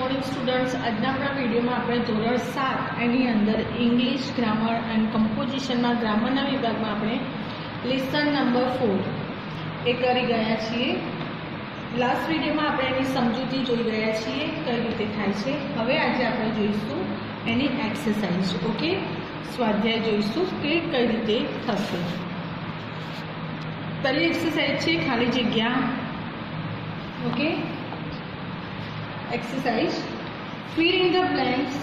Morning students. आज video में अपने धोरण 7 एनी अंदर इंग्लिश ग्रामर एंड कंपोजिशन में ग्रामर विभाग में अपने लेसन नंबर 4 ए करी गया छीए। लास्ट वीडियो में अपने समझूती जोई गया छीए कई रीते थाय छे। हवे आज आपणे जोईशुं एनी एक्सरसाइज। ओके, स्वाध्याय जोईशुं के कई रीते थशे। पहली एक्सरसाइज छे खाली जग्या। Okay, exercise, fill in the blanks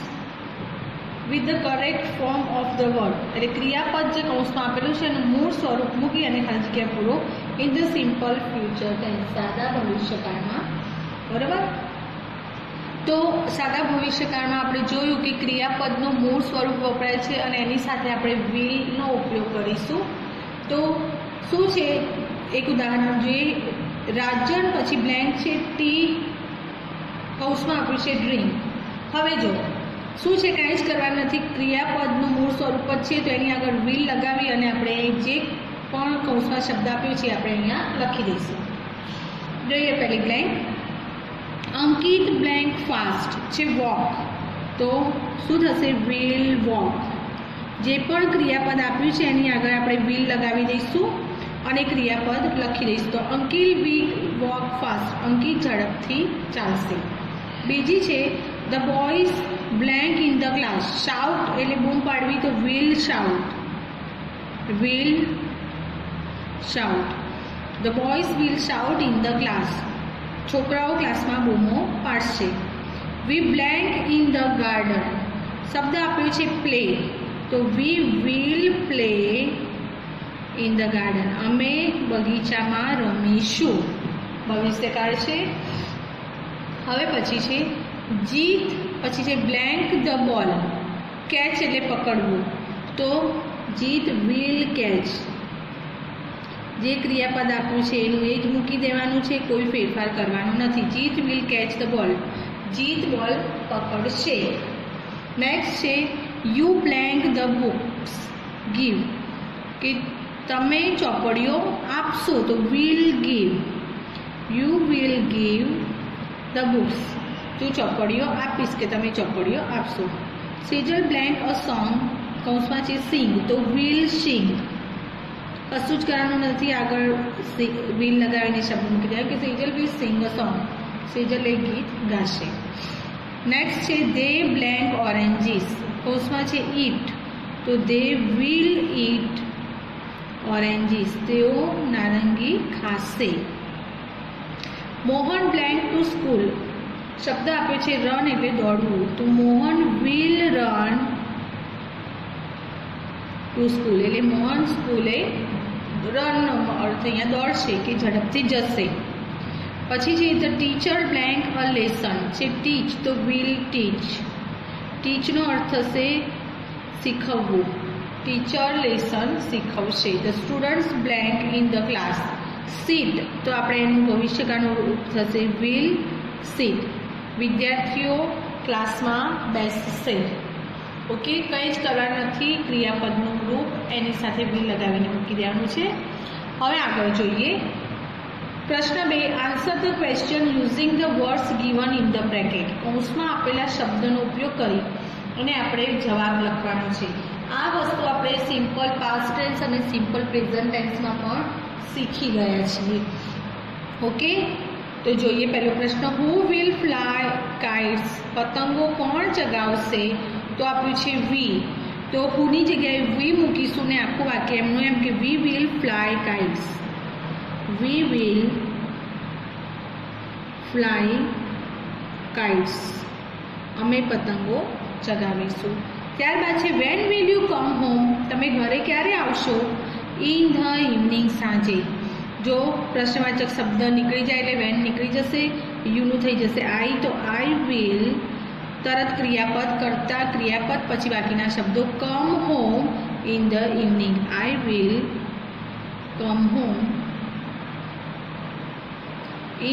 with the correct form of the word। એટલે ક્રિયાપદ જે કૌંસમાં આપેલું છે એનું મૂળ સ્વરૂપ મૂકી અને ખાલી જગ્યા પૂરો in the simple future tense, સાદા ભવિષ્યકાળમાં। બરાબર, તો સાદા ભવિષ્યકાળમાં આપણે જોયું કે ક્રિયાપદનું મૂળ સ્વરૂપ વપરાય છે અને એની સાથે આપણે will નો ઉપયોગ કરીશું। તો શું છે, એક ઉદાહરણ જોઈએ। રાજન પછી બ્લેન્ક છે ટી કૌંસમાં આપ્યું છે ડ્રિંક। હવે જો શું છે, કાંઈ જ કરવાનું નથી, ક્રિયાપદનું મૂળ સ્વરૂપ જ છે તો એની આગળ will લગાવી અને આપણે જે પણ કૌંસમાં શબ્દ આપ્યો છે આપણે અહીંયા લખી દઈશું। જોઈએ પહેલી બ્લેન્ક, અંકિત બ્લેન્ક ફાસ્ટ છે વોક, તો શું થશે will walk। જે પણ ક્રિયાપદ આપ્યું છે એની આગળ આપણે will લગાવી દઈશું અને ક્રિયાપદ લખી દઈશું। તો અંકિત will walk fast, અંકિત ઝડપથી ચાલશે। બીજી છે the boys blank in the class, shout એટલે બૂમ પાડવી તો will shout, will shout, the boys will shout in the class, છોકરાઓ ક્લાસમાં બૂમો પાડશે। વી બ્લેન્ક ઇન ધ ગાર્ડન, શબ્દ આપ્યો છે પ્લે તો વી will play in the garden, અમે બગીચામાં રમીશું, ભવિષ્યકાળ છે। હવે પછી છે જીત પછી છે બ્લેન્ક ધ બોલ, કેચ એટલે પકડવું તો જીત will catch। જે ક્રિયાપદ આપ્યું છે એનું એ જ મૂકી દેવાનું છે, કોઈ ફેરફાર કરવાનો નથી। જીત will catch the ball, જીત બોલ પકડશે। નેક્સ્ટ છે you blank the books give, કે તમે ચોપડીઓ આપશો તો will give, you will give the books, તું ચોપડીઓ આપીશ કે તમે ચોપડીઓ આપશો। સેજલ બ્લેન્ક અ સોંગ, કૌંસમાં છે સિંગ તો will sing, કશું જ કરવાનું નથી, આગળ will લગાવીને શબ્દ મૂકી દેવાય કે Sejal will sing a song, Sejal એક ગીત ગાશે। નેક્સ્ટ છે દે બ્લેન્ક ઓરેન્જીસ, કૌંસમાં છે eat તો દે will eat ઓરેન્જીસ, તેઓ નારંગી ખાશે। મોહન બ્લેન્ક ટુ સ્કૂલ, શબ્દ આપ્યો છે રન એટલે દોડવું તો Mohan will run to school, એટલે મોહન સ્કૂલે રનનો અર્થ અહીંયા દોડશે કે ઝડપથી જશે। પછી છે the teacher blank a lesson છે ટીચ તો will teach, ટીચનો અર્થ થશે શીખવવું, ટીચર લેસન શીખવશે। The students blank in the class, sit તો આપણે એનું ભવિષ્યકાળનું રૂપ થશે will sit, વિદ્યાર્થીઓ ક્લાસમાં બેસશે। ઓકે, કંઈ જ કરવાનું નથી, ક્રિયાપદનું રૂપ એની સાથે will લગાવીને મૂકી દેવાનું છે। હવે આગળ જોઈએ પ્રશ્ન 2, answer the question using the words given in the bracket, કૌંસમાં આપેલા શબ્દનો ઉપયોગ કરી અને આપણે જવાબ લખવાનો છે। આ વસ્તુ આપણે સિમ્પલ પાસ્ટ ટેન્સ અને સિમ્પલ પ્રેઝન્ટ ટેન્સમાં પણ શીખી ગયા છીએ। ઓકે, તો જોઈએ પહેલો પ્રશ્ન, હુ વિલ ફ્લાય કાઇટ્સ, પતંગો કોણ ચગાવશે તો આપ્યું છે વી, તો હુની જગ્યાએ વી મૂકીશું ને આખું વાક્ય એમનું એમ કે we will fly kites, we will fly kites, અમે પતંગો ચગાવીશું। ત્યારબાદ છે when will you come home, તમે ઘરે ક્યારે આવશો ઇન ધ ઇવનિંગ, સાંજે। જો પ્રશ્નવાચક શબ્દ નીકળી જાય એટલે વેન નીકળી જશે, યુનું થઈ જશે આઈ તો આઈ વિલ, તરત ક્રિયાપદ કરતા ક્રિયાપદ પછી બાકીના શબ્દો come home in the evening, I will come home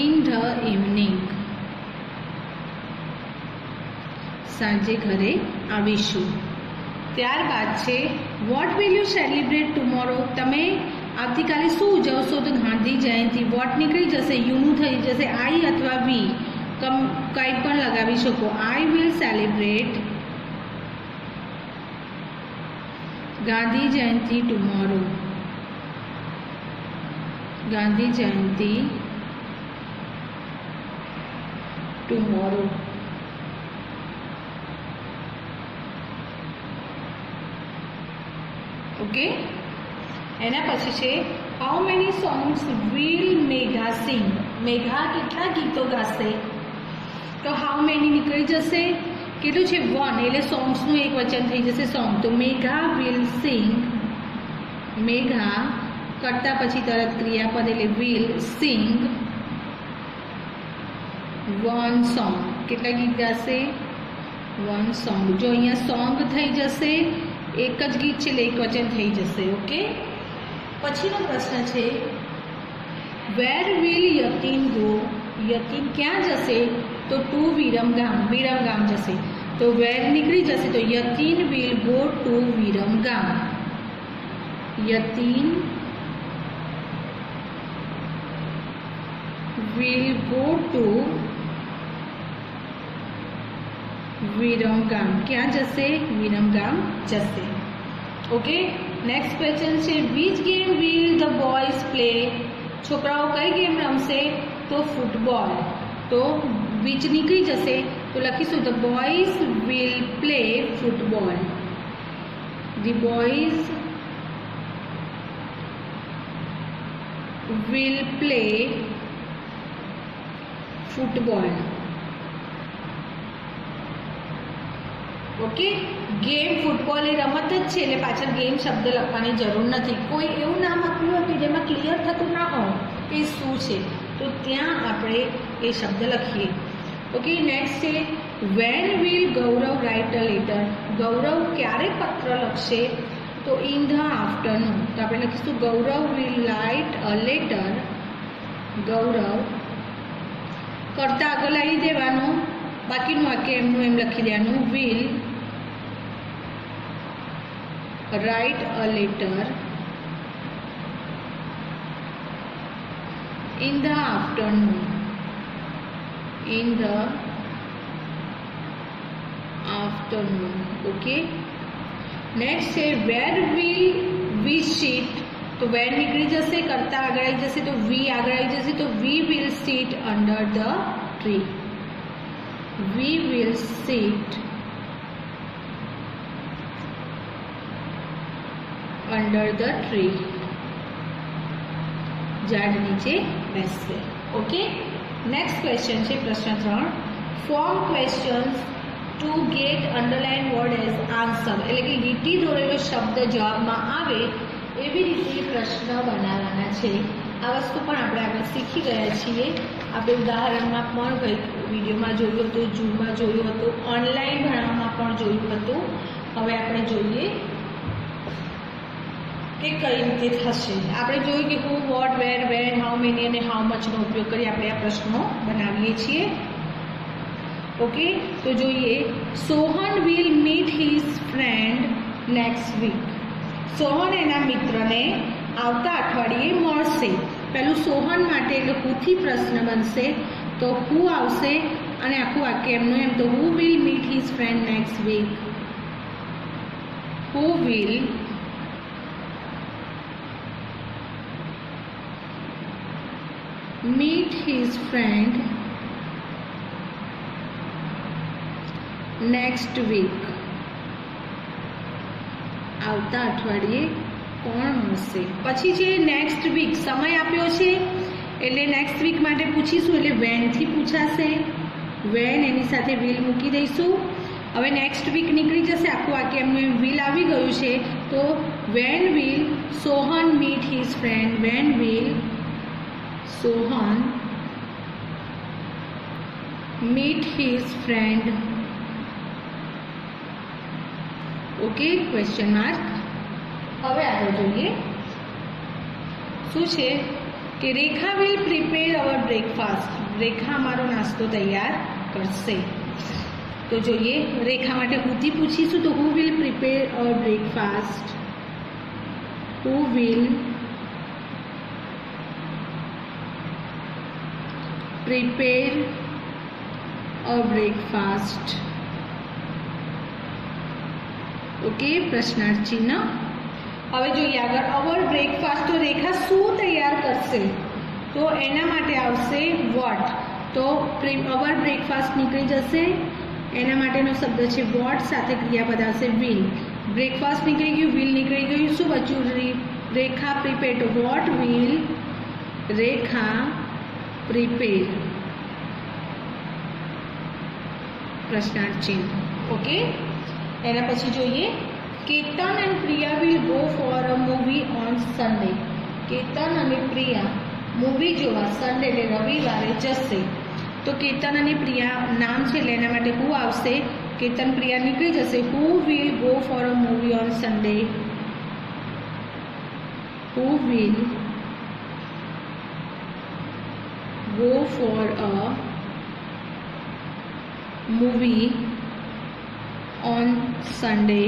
in the evening, સાંજે ઘરે આવીશું। ત્યારબાદ છે what will you celebrate tomorrow, તમે આવતીકાલે શું ઉજવશો તો ગાંધી જયંતિ, વોટ નીકળી જશે યુનું થઈ જશે આઈ અથવા વી, કંઈ પણ લગાવી શકો. I will celebrate Gandhi Jayanti tomorrow. Gandhi Jayanti tomorrow. Okay, એના પછી છે હાઉ મેની સોંગ્સ વિલ મેઘા સિંગ. મેઘા કેટલા ગીતો ગાશે? તો હાઉ મેની નીકળી જશે. કેટલું છે? 1, એટલે સોંગ્સનું એક વચન થઈ જશે સોંગ. તો મેઘા વિલ સિંગ. મેઘા કરતા પછી તરત ક્રિયાપદ એટલે વિલ સિંગ 1 સોંગ. કેટલા ગીત ગાશે? 1 સોંગ. જો અહીંયા સોંગ થઈ જશે, એક જ ગીત છે એટલે એક વચન થઈ જશે. ઓકે, પછીનો પ્રશ્ન છે વેર વિલ યતીન ગો. યતીન ક્યાં જશે? તો ટુ વિરમગામ. વિરમગામ જશે. તો વેર નીકળી જશે. તો Yatin will go to Viramgam. Yatin will go to Viramgam. ક્યાં જશે? વિરમગામ જશે. ઓકે, નેક્સ્ટ ક્વેશ્ચન છે which game will the boys play. છોકરાઓ કઈ ગેમ રમશે? તો ફૂટબોલ. તો વિચ નીકળી જશે. તો લખીશું the boys will play football. The boys will play football. Okay, game football એ રમત જ છે એટલે પાછળ ગેમ શબ્દ લખવાની જરૂર નથી. કોઈ એવું નામ આપ્યું હોય કે જેમાં ક્લિયર થતું ના હોય કે શું છે, તો ત્યાં આપણે એ શબ્દ લખીએ. ઓકે, નેક્સ્ટ છે when will Gaurav write a letter. Gaurav ક્યારે પત્ર લખશે? તો ઇન ધ આફ્ટરનૂન. તો આપણે લખીશું ગૌરવ વિલ રાઇટ અ લેટર. ગૌરવ કરતા આગળ લાવી દેવાનું, બાકીનું વાક્ય એમનું એમ લખી દેવાનું. Will right a letter in the afternoon. In the afternoon. Okay, next છે where will we sit. તો where નીકળી જશે, કરતા આગળ આવી જશે તો we આગળ આવી જશે. તો we will sit under the tree. We will sit under the tree. ઝાડ નીચે બેસશે. ઓકે, નેક્સ્ટ ક્વેશ્ચન છે પ્રશ્ન 3. Form questions to gate underline word as answer. એટલે કે લીટી દોરેલો શબ્દ જવાબમાં આવે એવી રીતે પ્રશ્ન બનાવવાના છે. આ વસ્તુ પણ આપણે આગળ શીખી ગયા છીએ. આપણે ઉદાહરણમાં પણ કંઈક વિડીયોમાં જોયું હતું, ઝૂમમાં જોયું હતું, ઓનલાઈન ભણવામાં પણ જોયું હતું. હવે આપણે જોઈએ કે કઈ રીતે થશે. આપણે જોયું કે who, what, where, when, how many અને હાઉ મચનો ઉપયોગ કરી આપણે આ પ્રશ્નો બનાવીએ છીએ. ઓકે, તો જોઈએ Sohan will meet his friend next week. Sohan એના મિત્રને આવતા અઠવાડિયે મળશે. પહેલું સોહન માટે એટલે હુથી પ્રશ્ન બનશે તો હુ આવશે અને આખું વાક્ય એમનું એમ. તો who will meet his friend next week. Who will meet his friend next week. આવતા અઠવાડિયે કોણ મળશે. પછી છે નેક્સ્ટ વીક. સમય આપ્યો છે એટલે નેક્સ્ટ વીક માટે પૂછીશું એટલે વેનથી પૂછાશે. વેન એની સાથે વિલ મૂકી દઈશું. હવે નેક્સ્ટ વીક નીકળી જશે, આખું વાક્ય એમનું વિલ આવી ગયું છે. તો when will Sohan meet his friend. When will Sohan meet his friend. Okay, question mark. હવે આગળ જોઈએ શું છે કે રેખા વિલ પ્રિપેર અવર બ્રેકફાસ્ટ. રેખા અમારો નાસ્તો તૈયાર કરશે. તો જોઈએ રેખા માટે હુથી પૂછીશું તો who will prepare our breakfast. Who will prepare a breakfast. Okay, प्रश्नार्थ चिन्ह. હવે જોઈએ આગળ. અવર બ્રેકફાસ્ટ, તો રેખા શું તૈયાર કરશે? તો એના માટે આવશે વોટ. તો અવર બ્રેકફાસ્ટ નીકળી જશે, એના માટેનો શબ્દ છે વોટ, સાથે ક્રિયાપદ આવશે વિલ. બ્રેકફાસ્ટ નીકળી ગયું, વિલ નીકળી ગયું, શું બચ્યું? રેખા પ્રિપેર. તો વોટ વિલ રેખા પ્રિપેર? પ્રશ્નાર્થ ચિહ્ન. ઓકે, એના પછી જોઈએ Ketan and Priya will go for a movie on Sunday. Ketan અને પ્રિયા મૂવી જોવા સન્ડે એટલે રવિવારે જશે. તો કેતન અને પ્રિયા નામ છે એટલે એના માટે હુ આવશે? કેતન પ્રિયા નીકળી જશે. Who will go for a movie on Sunday? Who will go for a movie on Sunday?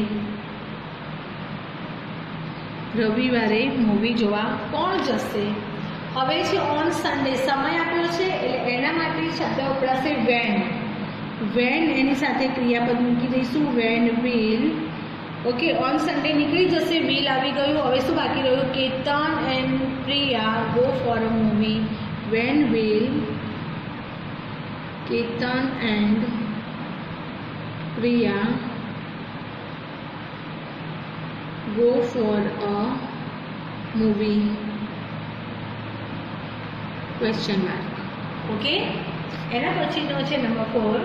રવિવારે મૂવી જોવા કોણ જશે? હવે છે ઓન સન્ડે, સમય આપ્યો છે એટલે એના માટે શબ્દ વપરાશે વેન. વેન એની સાથે ક્રિયાપદ મૂકી દઈશું, when will. Okay, on Sunday નીકળી જશે, વિલ આવી ગયું. હવે શું બાકી રહ્યું? Ketan and Priya go for a movie. When will Ketan and Priya go for a movie? Question mark. Okay, એના પછીનો છે નંબર 4.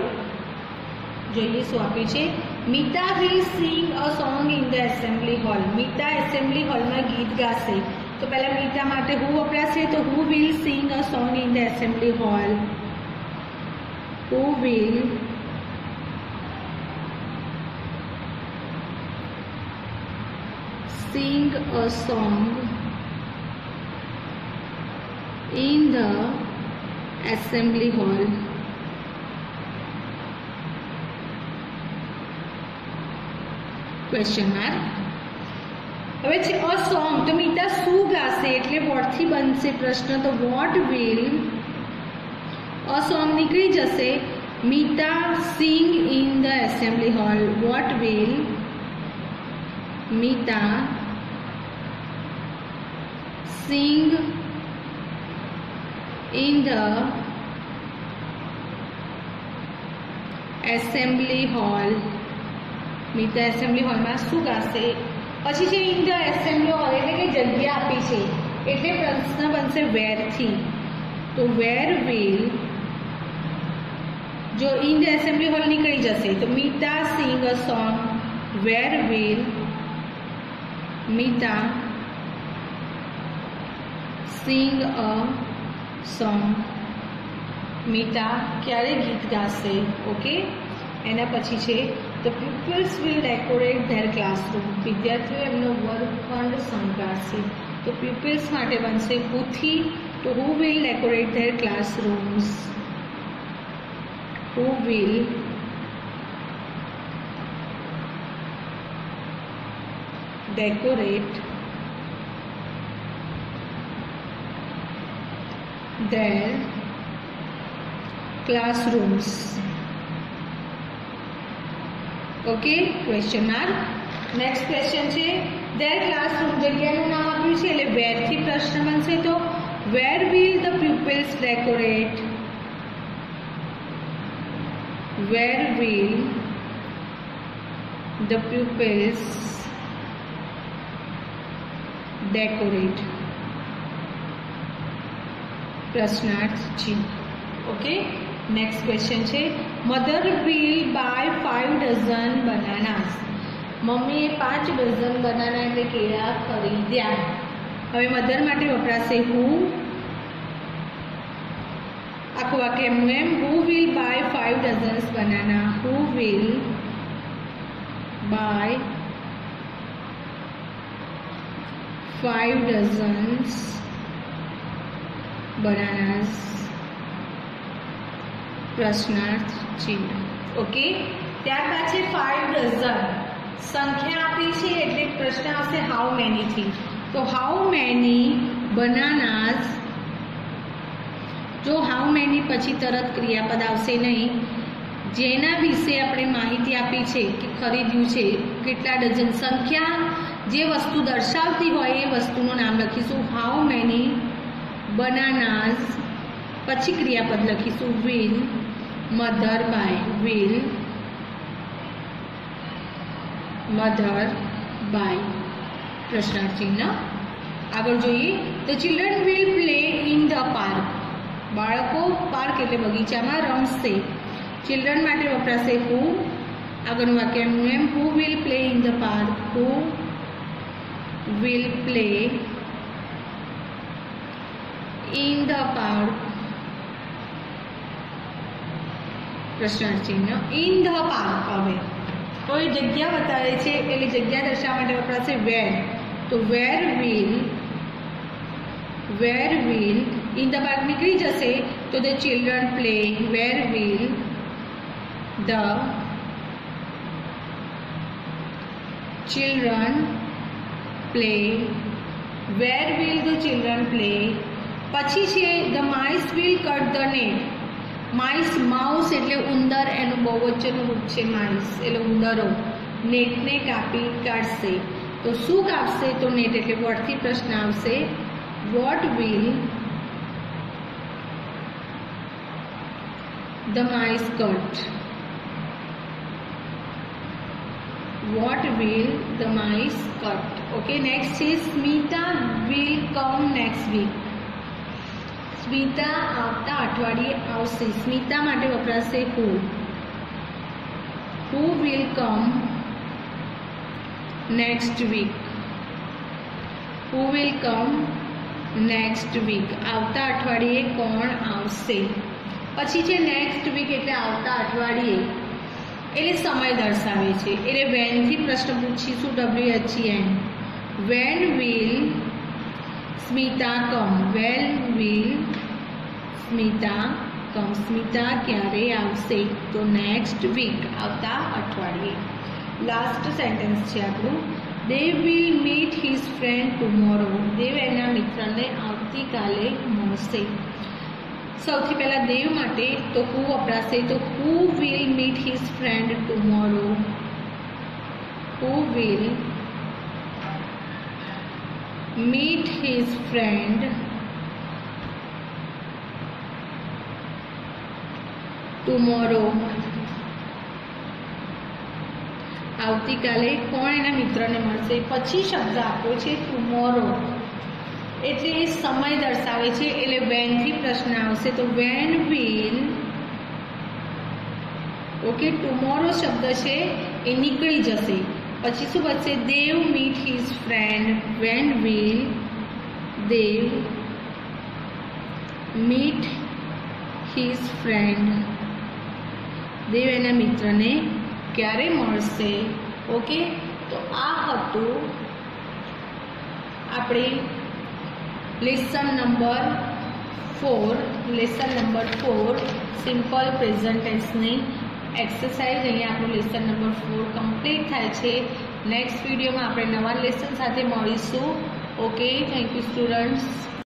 જોઈએ શું આપ્યું છે. Meeta will sing a song in the assembly hall. Meeta assembly હોલમાં ગીત ગાશે. તો પહેલા મીતા માટે હુ વપરાશે? તો who will sing a song in the assembly hall? Who will sing a song in the assembly hall? Question mark. હવે છે અ સોંગ, તો મીતા શું ગાશે એટલે વોટથી બનશે પ્રશ્ન. તો વોટ વિલ, અ સોંગ નીકળી જશે. Mita sing in the assembly hall. What will Mita sing in the assembly hall? Mita assembly હોલમાં શું ગાશે? પછી છે ઇન ધ એસેમ્બલી હોલ એટલે કે જગ્યા આપી છે એટલે પ્રશ્ન બનશે વેરથી. તો વેર વિલ, જો ઇન ધ એસેમ્બલી હોલ નીકળી જશે તો Mita sing a song. Where will Mita sing a song? Mita ક્યારે ગીત ગાશે? ઓકે, એના પછી છે the peoples will decorate their classroom. વિદ્યાર્થીઓ એમનો વર્ગખંડ શણગારશે. તો પીપલ્સ માટે બનશે હુથી. તો who will decorate there classrooms? Who will decorate their classrooms? Okay, question mark. Next question છે their classroom, જગ્યાનું નામ આપ્યું છે એટલે where થી પ્રશ્ન બનશે. તો where will the pupils decorate? Where will the pupils decorate? પ્રશ્નાર્થ ચિહ્ન. ઓકે, નેક્સ્ટ ક્વેશ્ચન છે મધર વિલ બાય 5 ડઝન બનાનાસ. મમ્મીએ 5 ડઝન બનાના એટલે કેળા ખરીદ્યા. હવે મધર માટે વપરાશે હુ. આખું વાક્ય એમનું એમ. Who will buy 5 dozens banana? Who will buy 5 dozens bananas? પ્રશ્નાર્થ ચિહ્ન. ઓકે, ત્યારબાદ છે 5 ડઝન. સંખ્યા આપી છે એટલે પ્રશ્ન આવશે હાઉ મેની થી. તો હાઉ મેની બનાનાસ, જો હાઉ મેની પછી તરત ક્રિયાપદ આવશે નહીં, જેના વિશે આપણે માહિતી આપી છે કે ખરીદ્યું છે, કેટલા ડઝન, સંખ્યા જે વસ્તુ દર્શાવતી હોય એ વસ્તુનું નામ લખીશું. હાઉ મેની બનાનાઝ, પછી ક્રિયાપદ લખીશું will mother buy, will mother buy પ્રશ્નાર્થ ચિહ્ન. આગળ જોઈએ તો children will play in the park, બાળકો પાર્ક એટલે બગીચામાં રમશે. ચિલ્ડ્રન માટે વપરાશે હુ. આગળનું વાક્ય એમનું એમ, who will play in the park, who will play in the park પ્રશ્નાર્થ ચિહ્ન. ઇન ધ પાર્ક, હવે કોઈ જગ્યા બતાવે છે એટલે જગ્યા દર્શાવવા માટે વપરાશે વેર. તો where will in the park નીકળી જશે તો the children play, where will the children play, where will the children play. પછી છે the mice will cut the net. Mice, mouse એટલે ઉંદર, એનું બહુવચનનું રૂપ છે માઇસ એટલે ઉંદરો. નેટને કાપી કાઢશે. તો શું કાપશે? તો નેટ એટલે વોટથી પ્રશ્ન આવશે. What will the mice cut, what will the mice cut. Okay, next છે Smita will come next week. Smita આવતા અઠવાડિયે આવશે. સ્મિતા માટે વપરાશે who. Who will come next week, who will come next week. આવતા અઠવાડિયે કોણ આવશે? પછી છે નેક્સ્ટ વીક એટલે આવતા અઠવાડિયે, એટલે સમય દર્શાવે છે. એટલે વેનથી પ્રશ્ન પૂછીશું, WHEN. When will Smita come, when will Smita come. Smita ક્યારે આવશે? તો નેક્સ્ટ વીક, આવતા અઠવાડિયે. લાસ્ટ સેન્ટેન્સ છે આપણું. Dev will meet his friend tomorrow. Dev એના મિત્રને આવતીકાલે મળશે. સૌથી પહેલાં દેવ માટે તો હુ વપરાશે. તો who will meet his friend tomorrow, who will meet his friend tomorrow. આવતીકાલે કોણ એના મિત્રને મળશે? પછી શબ્દ આપ્યો છે ટુમોરો, એટલે એ સમય દર્શાવે છે. એટલે વેનથી પ્રશ્ન આવશે. તો વેન વિલ, ઓકે, ટુમોરો શબ્દ છે એ નીકળી જશે. પછી શું બચશે? Dev meet his friend. When will Dev meet his friend. Dev એના મિત્રને ક્યારે મળશે? ઓકે, તો આ હતું આપણે લેસન નંબર 4 સિમ્પલ પ્રેઝન્ટ ટેન્સની એક્સરસાઇઝ. અહીંયા આપણું લેસન નંબર 4 કમ્પ્લીટ થાય છે. નેક્સ્ટ વિડીયોમાં આપણે નવા લેસન સાથે મળીશું. Okay, thank you students.